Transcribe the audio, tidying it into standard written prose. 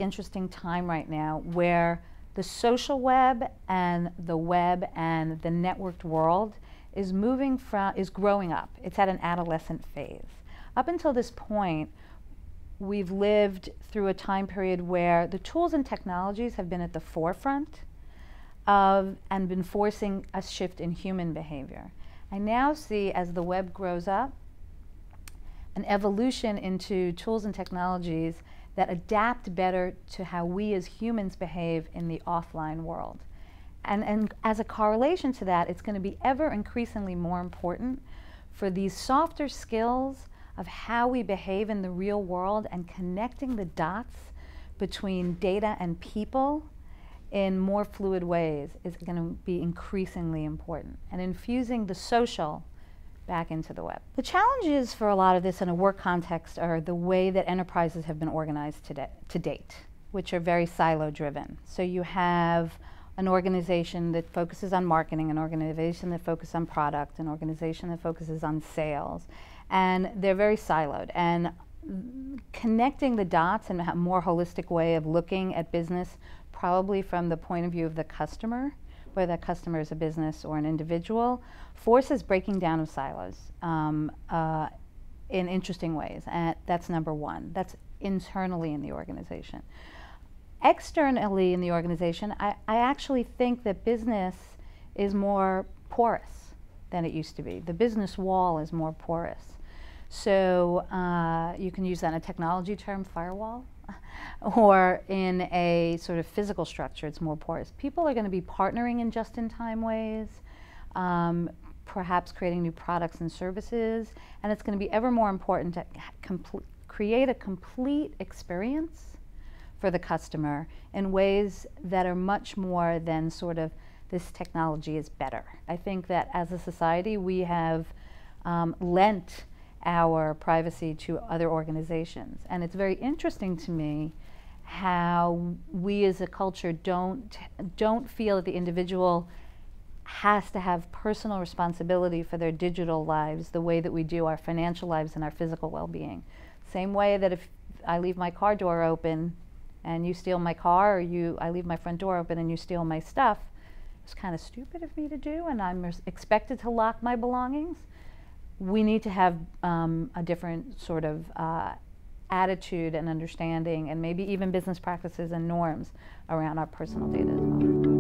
interesting time right now where the social web and the networked world is growing up. It's at an adolescent phase. Up until this point, we've lived through a time period where the tools and technologies have been at the forefront of and been forcing a shift in human behavior. I now see, as the web grows up, an evolution into tools and technologies that adapt better to how we as humans behave in the offline world. And as a correlation to that, it's going to be ever increasingly more important for these softer skills of how we behave in the real world and connecting the dots between data and people in more fluid ways is going to be increasingly important, and infusing the social back into the web. The challenges for a lot of this in a work context are the way that enterprises have been organized to date, which are very silo-driven. So you have an organization that focuses on marketing, an organization that focuses on product, an organization that focuses on sales, and they're very siloed. And connecting the dots in a more holistic way of looking at business, probably from the point of view of the customer, whether that customer is a business or an individual, forces breaking down of silos in interesting ways. And that's number one. That's internally in the organization. Externally in the organization, I actually think that business is more porous than it used to be. The business wall is more porous. So you can use that in a technology term, firewall, or in a sort of physical structure, it's more porous. People are going to be partnering in just-in-time ways, perhaps creating new products and services, and it's going to be ever more important to create a complete experience for the customer in ways that are much more than sort of this technology is better. I think that as a society we have lent our privacy to other organizations, and it's very interesting to me how we as a culture don't feel that the individual has to have personal responsibility for their digital lives the way that we do our financial lives and our physical well-being. Same way that if I leave my car door open and you steal my car, or I leave my front door open and you steal my stuff, it's kind of stupid of me to do, and I'm expected to lock my belongings. We need to have a different sort of attitude and understanding, and maybe even business practices and norms around our personal data as well.